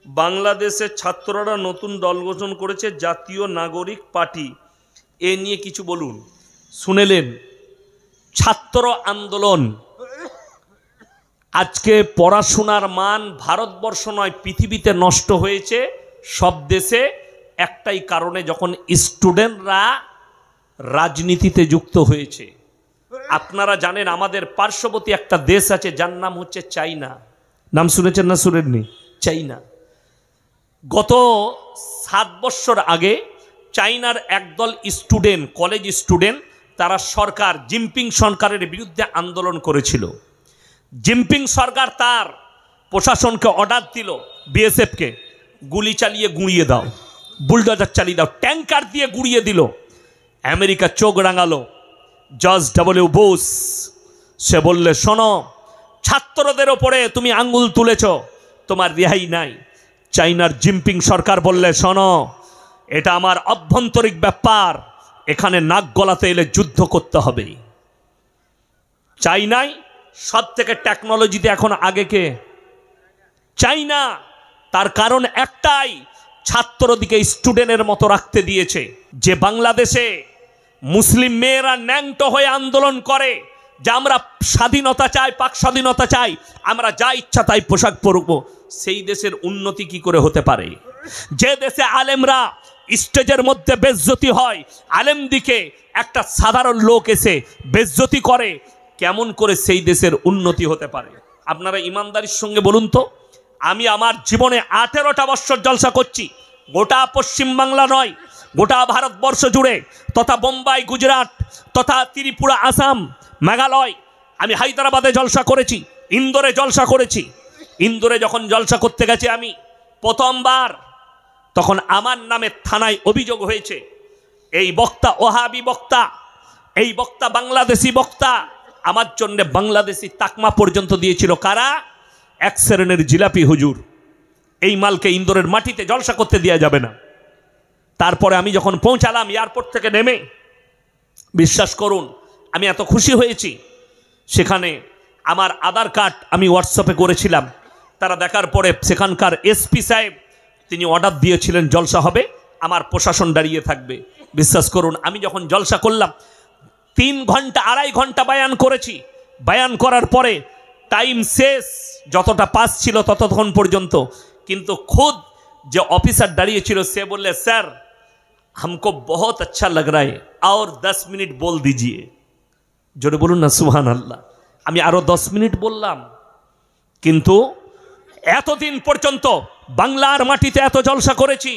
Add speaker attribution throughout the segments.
Speaker 1: বাংলাদেশের ছাত্ররা নতুন দল গঠন করেছে জাতীয় নাগরিক পার্টি। এ নিয়ে কিছু বলুন। শুনেলেন, ছাত্র আন্দোলন। আজকে পড়াশোনার মান ভারতবর্ষ নয় পৃথিবীতে নষ্ট হয়েছে সব দেশে একটাই কারণে, যখন স্টুডেন্টরা রাজনীতিতে যুক্ত হয়েছে। আপনারা জানেন আমাদের পার্শ্ববর্তী একটা দেশ আছে যার নাম হচ্ছে চাইনা। নাম শুনেছেন না শুনেননি? চাইনা। গত 7 বছর আগে চাইনার একদল স্টুডেন্ট, কলেজ স্টুডেন্ট, তারা সরকার জিনপিং সরকারের বিরুদ্ধে আন্দোলন করেছিল। জিনপিং সরকার তার প্রশাসনকে অর্ডার দিল, বিএসএফকে গুলি চালিয়ে গুঁড়িয়ে দাও, বুলডোজার চালিয়ে দাও, ট্যাঙ্কার দিয়ে গুঁড়িয়ে দিল। আমেরিকা চোখ রাঙালো। জর্জ ডব্লিউ বুশ সে বললে, শোনো, ছাত্রদের ওপরে তুমি আঙ্গুল তুলেছ, তোমার রেহাই নাই। চাইনার জিনপিং সরকার বললে, শোনো, এটা আমার অভ্যন্তরীণ ব্যাপার, এখানে নাক গলাতে এলে যুদ্ধ করতে হবে। চাইনায় সব থেকে টেকনোলজিতে এখন আগে কে? চাইনা। তার কারণ একটাই, ছাত্রদিকে স্টুডেন্টের মতো রাখতে দিয়েছে। যে বাংলাদেশে মুসলিম মেয়েরা ন্যাংটো হয়ে আন্দোলন করে যে আমরা স্বাধীনতা চাই, পাক স্বাধীনতা চাই, আমরা যা ইচ্ছা তাই পোশাক পরব, সেই দেশের উন্নতি কি করে হতে পারে? যে দেশে আলেমরা স্টেজের মধ্যে বেজ্জতি হয়, আলেম দিকে একটা সাধারণ লোক এসে বেজ্জতি করে, কেমন করে সেই দেশের উন্নতি হতে পারে? আপনারা ইমানদারির সঙ্গে বলুন তো। আমি আমার জীবনে 18টা বছর জলসা করছি, গোটা পশ্চিমবাংলা নয়, গোটা ভারতবর্ষ জুড়ে, তথা বোম্বাই, গুজরাট, তথা ত্রিপুরা, আসাম, মেঘালয়। আমি হায়দ্রাবাদে জলসা করেছি, ইন্দোরে জলসা করেছি। ইন্দোরে যখন জলসা করতে গেছি আমি প্রথমবার, তখন আমার নামে থানায় অভিযোগ হয়েছে, এই বক্তা ওহাবি বক্তা, এই বক্তা বাংলাদেশি বক্তা। আমার জন্য বাংলাদেশি তাকমা পর্যন্ত দিয়েছিল কারা? এক শ্রেণীর জিলাপি হুজুর। এই মালকে ইন্দোরের মাটিতে জলসা করতে দেওয়া যাবে না। তারপরে আমি যখন পৌঁছালাম এয়ারপোর্ট থেকে নেমে, বিশ্বাস করুন আমি এত খুশি হয়েছি। সেখানে আমার আধার কার্ড আমি হোয়াটসঅ্যাপে করেছিলাম। তারা দেখার পরে সেখানকার এসপি সাহেব তিনি অর্ডার দিয়েছিলেন জলসা হবে, আমার প্রশাসন দাঁড়িয়ে থাকবে। বিশ্বাস করুন আমি যখন জলসা করলাম 3 ঘন্টা 2.5 ঘন্টা বায়ান করেছি। বায়ান করার পরে টাইম শেষ, যতটা পাস ছিল ততক্ষণ পর্যন্ত। কিন্তু খুদ যে অফিসার দাঁড়িয়েছিল সে বললে, স্যার हमको बहुत अच्छा लग रहा है और 10 मिनट बोल दीजिए। জোরে বলুন না সুবহান আল্লাহ। আমি আরো 10 মিনিট বললাম, কিন্তু এতদিন পর্যন্ত বাংলার মাটিতে এত জলসা করেছি,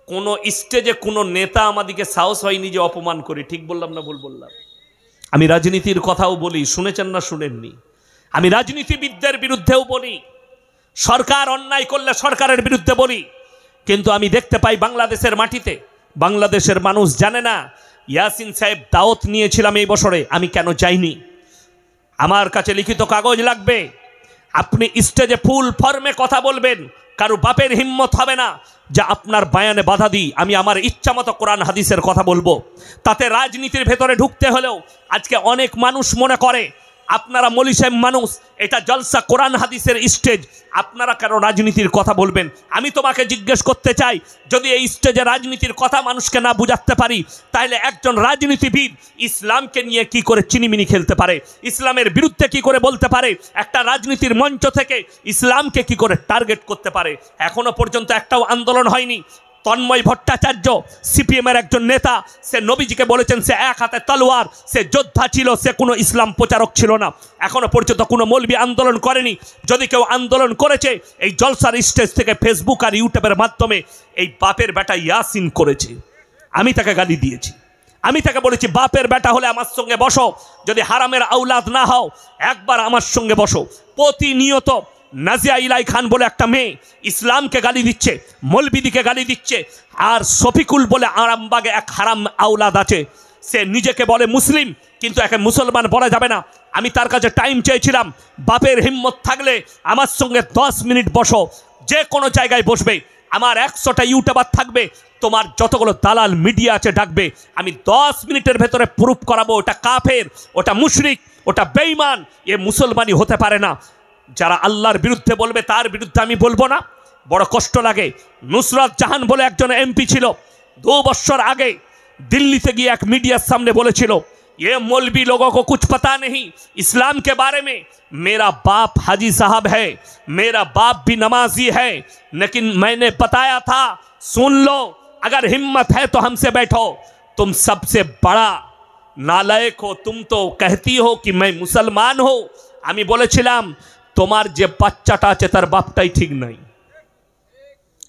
Speaker 1: কোনো স্টেজে কোনো নেতা আমাদেরকে সাহস হয়নি যে অপমান করি। ঠিক বললাম না ভুল বললাম? আমি রাজনীতির কথাও বলি, শুনেছেন না শুনেননি? আমি রাজনীতিবিদদের বিরুদ্ধেও বলি, সরকার অন্যায় করলে সরকারের বিরুদ্ধে বলি। কিন্তু আমি দেখতে পাই বাংলাদেশের মাটিতে বাংলাদেশের মানুষ জানে না ইয়াসিন সাহেব দাওয়াত নিয়েছিলাম এই বছরে, আমি কেন যাইনি? আমার কাছে লিখিত কাগজ লাগবে। আপনি স্টেজে ফুল ফর্মে কথা বলবেন, কারো বাপের হিম্মত হবে না যে আপনার বায়ানে বাধা দিই। আমি আমার ইচ্ছা মতো কোরআন হাদিসের কথা বলবো। তাতে রাজনীতির ভেতরে ঢুকতে হলেও আজকে অনেক মানুষ মনে করে আপনারা মৌলী সাহেব মানুষ, এটা জলসা কোরআন হাদিসের স্টেজ, আপনারা কেন রাজনীতির কথা বলবেন? আমি তোমাকে জিজ্ঞেস করতে চাই, যদি এই স্টেজে রাজনীতির কথা মানুষকে না বুঝাতে পারি, তাহলে একজন রাজনীতিবিদ ইসলামকে নিয়ে কি করে চিনিমিনি খেলতে পারে? ইসলামের বিরুদ্ধে কি করে বলতে পারে? একটা রাজনীতির মঞ্চ থেকে ইসলামকে কি করে টার্গেট করতে পারে? এখনো পর্যন্ত একটাও আন্দোলন হয়নি। তন্ময় ভট্টাচার্য সিপিএমের একজন নেতা, সে নবীজিকে বলেছেন সে এক হাতে তলোয়ার, সে যোদ্ধা ছিল, সে কোনো ইসলাম প্রচারক ছিল না। এখনো পর্যন্ত কোনো মৌলবি আন্দোলন করেনি। যদি কেউ আন্দোলন করেছে এই জলসার স্টেজ থেকে ফেসবুক আর ইউটিউবের মাধ্যমে এই বাপের বেটা ইয়াসিন করেছে। আমি তাকে গালি দিয়েছি, আমি তাকে বলেছি বাপের বেটা হলে আমার সঙ্গে বসো, যদি হারামের আউলাদ না হও একবার আমার সঙ্গে বসো। প্রতিনিয়ত নাজিয়া ইলাই খান বলে একটা মেয়ে ইসলামকে গালি দিচ্ছে, মৌলবিদিকে গালি দিচ্ছে। আর শফিকুল বলে আরামবাগে এক হারাম আউলাদ আছে, সে নিজেকে বলে মুসলিম কিন্তু একে মুসলমান বলা যাবে না। আমি তার কাছে টাইম চেয়েছিলাম, বাপের হিম্মত থাকলে আমার সঙ্গে 10 মিনিট বসো, যে কোনো জায়গায় বসবে। আমার 100টা ইউটিউবার থাকবে, তোমার যতগুলো দালাল মিডিয়া আছে ডাকবে, আমি 10 মিনিটের ভেতরে প্রুফ করাবো ওটা কাফের, ওটা মুশরিক, ওটা বেঈমান, এ মুসলমানই হতে পারে না। যারা আল্লাহর বিরুদ্ধে বলবে তার বিরুদ্ধে আমি বলবো না, বড় কষ্ট লাগে। নুসরাত জাহান বলে একজন এমপি ছিল, 2 বছর আগে दिल्लीতে গিয়ে এক মিডিয়ার সামনে বলেছিল, ये मौलवी लोगों को कुछ पता नहीं इस्लाम के बारे में। मेरा बाप हाजी साहब है, मेरा बाप भी नमाजी है, लेकिन मैंने बताया था सुन लो, अगर हिम्मत है तो हमसे बैठो। तुम सबसे बड़ा नालायक हो, तुम तो कहती हो कि मैं मुसलमान हो। আমি বলেছিলাম তোমার যে বাচ্চাটা আছে তার বাপটাই ঠিক নাই,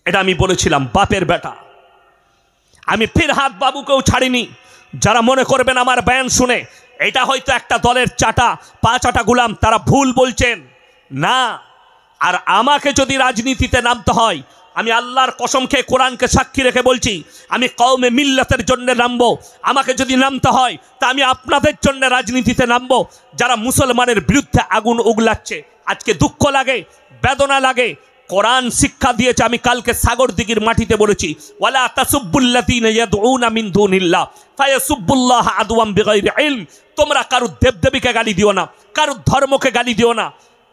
Speaker 1: এটা আমি বলেছিলাম, বাপের বেটা। আমি ফিরহাদ বাবুকেও ছাড়িনি। যারা মনে করবেন আমার বয়ান শুনে এটা হয়তো একটা দলের চাটা পাঁচাটা গুলাম, তারা ভুল বলছেন না। আর আমাকে যদি রাজনীতিতে নামতে হয়, আমি আল্লাহর কসম খেয়ে কোরআনকে সাক্ষী রেখে বলছি, আমি কওমে মিল্লাতের জন্য নামবো। আমাকে যদি নামতে হয় তা আমি আপনাদের জন্য রাজনীতিতে নামবো, যারা মুসলমানের বিরুদ্ধে আগুন উগলাচ্ছে। আজকে দুঃখ লাগে, বেদনা লাগে। কোরআন শিক্ষা দিয়েছে, আমি কালকে সাগর দিঘির মাটিতে বলেছি, ওয়ালা তাসুব্বুল্লাযীনা ইয়াদউনা মিন দুনিল্লাহ ফায়াসুব্বুল্লাহ আদওয়াম বিগাইরি ইলম। তোমরা কারো দেবদেবীকে গালি দিও না, কারো ধর্মকে গালি দিও না।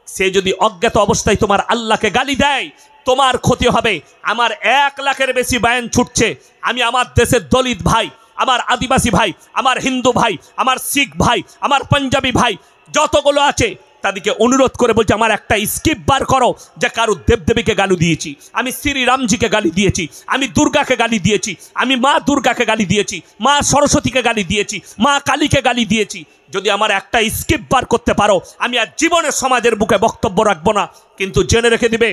Speaker 1: সে যদি অজ্ঞাত অবস্থায় তোমার আল্লাহকে গালি দেয়, তোমার ক্ষতি হবে। আমার 1 লাখের বেশি বয়ান ছুটছে। আমি আমার দেশের দলিত ভাই, আমার আদিবাসী ভাই, আমার হিন্দু ভাই, আমার শিখ ভাই, আমার পাঞ্জাবি ভাই যতগুলো আছে তাদেরকে অনুরোধ করে বলছি, আমার একটা স্কিপ বার করো যে কারো দেবদেবীকে গালি দিয়েছি, আমি শ্রী রামজিকে গালি দিয়েছি, আমি দুর্গাকে গালি দিয়েছি, আমি মা দুর্গাকে গালি দিয়েছি, মা সরস্বতীকে গালি দিয়েছি, মা কালীকে গালি দিয়েছি। যদি আমার একটা স্কিপ বার করতে পারো, আমি আর জীবনে সমাজের বুকে বক্তব্য রাখবো না। কিন্তু জেনে রেখে দিবে,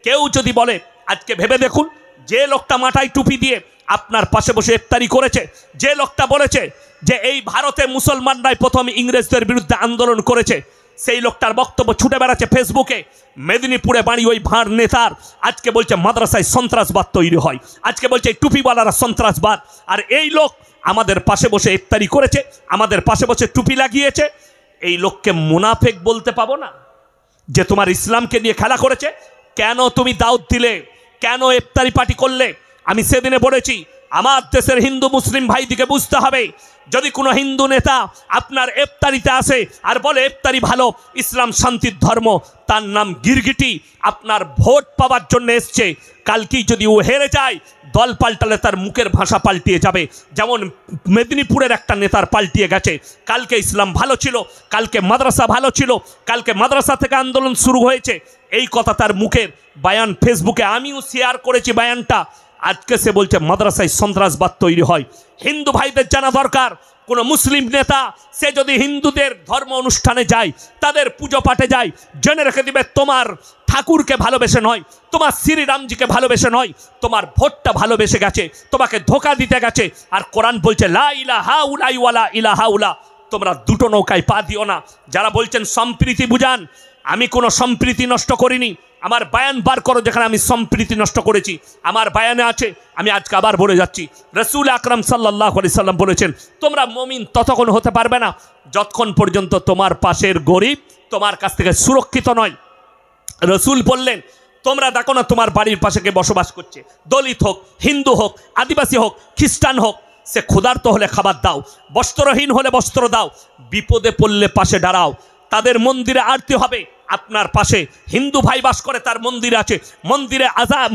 Speaker 1: কেউ যদি বলে, আজকে ভেবে দেখুন, যে লোকটা মাথায় টুপি দিয়ে আপনার পাশে বসে ইফতারি করেছে, যে লোকটা বলেছে যে এই ভারতে মুসলমানরাই প্রথম ইংরেজদের বিরুদ্ধে আন্দোলন করেছে, সেই লোকটার বক্তব্য ছুটে বেড়াচ্ছে ফেসবুকে। মেদিনীপুরে বাড়ি ওই ভাঁড় নেতার, আজকে বলছে মাদ্রাসায় সন্ত্রাসবাদ তৈরি হয়, আজকে বলছে টুপিওয়ালারা সন্ত্রাসবাদ। আর এই লোক আমাদের পাশে বসে ইফতারি করেছে, আমাদের পাশে বসে টুপি লাগিয়েছে। এই লোককে মুনাফেক বলতে পাবো না যে তোমার ইসলামকে নিয়ে খেলা করেছে? কেন তুমি দাওয়াত দিলে, কেন ইফতারি পার্টি করলে? আমি সেদিনে বলেছি, আমার দেশের হিন্দু মুসলিম ভাইদিকে বুঝতে হবে, যদি কোনো হিন্দু নেতা আপনার ইফতারিতে আসে আর বলে ইফতারি ভালো, ইসলাম শান্তির ধর্ম, তার নাম গিরগিটি, আপনার ভোট পাওয়ার জন্য এসছে। কালকেই যদি ও হেরে যায়, দল পাল্টালে তার মুখের ভাষা পাল্টিয়ে যাবে, যেমন মেদিনীপুরের একটা নেতার পাল্টিয়ে গেছে। কালকে ইসলাম ভালো ছিল, কালকে মাদ্রাসা ভালো ছিল, কালকে মাদ্রাসা থেকে আন্দোলন শুরু হয়েছে, এই কথা তার মুখের বয়ান ফেসবুকে আমিও শেয়ার করেছি বয়ানটা। আজকে সে বলছে মাদ্রাসায় সন্ত্রাসবাদ তৈরি হয়। হিন্দু ভাইদের জানা দরকার, কোনো মুসলিম নেতা সে যদি হিন্দুদের ধর্ম অনুষ্ঠানে যায়, তাদের পুজো পাঠে যায়, জেনে রেখে দিবে তোমার ঠাকুরকে ভালোবেসে নয়, তোমার শ্রীরামজিকে ভালোবেসে নয়, তোমার ভোটটা ভালোবেসে গেছে, তোমাকে ধোকা দিতে গেছে। আর কোরআন বলছে লা ইলাহা উলাই ওয়ালা ইলাহা উলা, তোমরা দুটো নৌকায় পা দিও না। যারা বলছেন সম্প্রীতি বুঝান, আমি কোনো সম্প্রীতি নষ্ট করিনি। আমার বয়ান বার করো যেখানে আমি সম্প্রীতি নষ্ট করেছি, আমার বয়ানে আছে। আমি আজকে আবার বলে যাচ্ছি, রাসূল আকরাম সাল্লাল্লাহু আলাইহি সাল্লাম বলেছেন, তোমরা মুমিন ততক্ষণ হতে পারবে না যতক্ষণ পর্যন্ত তোমার পাশের গরিব তোমার কাছ থেকে সুরক্ষিত নয়। রাসূল বললেন, তোমরা দেখো না তোমার বাড়ির পাশে কে বসবাস করছে, দলিত হোক, হিন্দু হোক, আদিবাসী হোক, খ্রিস্টান হোক, সে ক্ষুধার্ত হলে খাবার দাও, বস্ত্রহীন হলে বস্ত্র দাও, বিপদে পড়লে পাশে দাঁড়াও। তাদের মন্দিরে আরতি হবে, আপনার পাশে হিন্দু ভাই বাস করে, তার মন্দির আছে,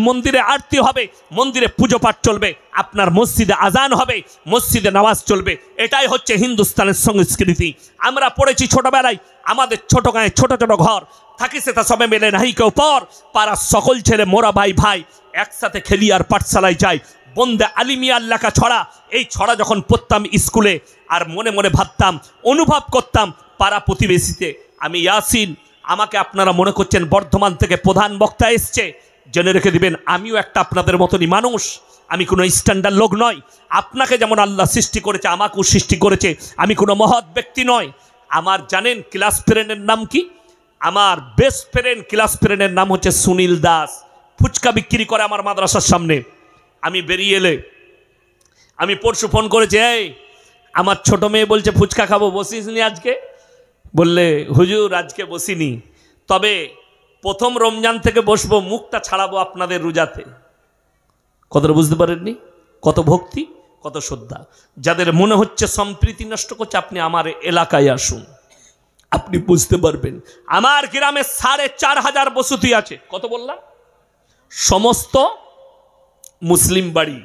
Speaker 1: মন্দিরে আরতি হবে, মন্দিরে পুজো পাঠ চলবে, আপনার মসজিদে আজান হবে, মসজিদে নামাজ চলবে। এটাই হচ্ছে হিন্দুস্তানের সংস্কৃতি। আমরা পড়েছি ছোটবেলায়, আমাদের ছোট গায়ে ছোট ছোট ঘর থাকি, সেটা সবে মেলে নাহি কেউ পর, পাড়ার সকল ছেলে মোরা ভাই ভাই একসাথে খেলি আর পাঠশালায় যাই। বন্দে আলিমিয়ার লেখা ছড়া, এই ছড়া যখন পড়তাম স্কুলে, আর মনে মনে ভাবতাম, অনুভব করতাম পাড়া প্রতিবেশীতে আমি ইয়াসিন। আমাকে আপনারা মনে করছেন বর্ধমান থেকে প্রধান বক্তা এসছে, জেনে রেখে দিবেন আমিও একটা আপনাদের মতনই মানুষ, আমি কোনো স্ট্যান্ডার্ড লোক নয়। আপনাকে যেমন আল্লাহ সৃষ্টি করেছে আমাকেও সৃষ্টি করেছে, আমি কোনো মহৎ ব্যক্তি নয়। আমার জানেন ক্লাস ফ্রেন্ডের নাম কি? আমার বেস্ট ফ্রেন্ড ক্লাস ফ্রেন্ডের নাম হচ্ছে সুনীল দাস। ফুচকা বিক্রি করে আমার মাদ্রাসার সামনে। আমি বেরিয়ে এলে, আমি পরশু ফোন করেছি, এই আমার ছোট মেয়ে বলছে ফুচকা খাবো, বসিস নি আজকে? বললে হুজুর আজকে বসিনি, তবে প্রথম রমজান থেকে বসবো, মুখটা ছাড়াবো আপনাদের রোজাতে। কতটা বুঝতে পারেননি? কত ভক্তি, কত শ্রদ্ধা। যাদের মনে হচ্ছে সম্প্রীতি নষ্ট করছে, আপনি আমার এলাকায় আসুন, আপনি বুঝতে পারবেন। আমার গ্রামে ৪৫০০ বসতি আছে। কত বললাম? সমস্ত মুসলিম বাড়ি,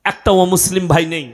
Speaker 1: একটা অমুসলিম ভাই নেই।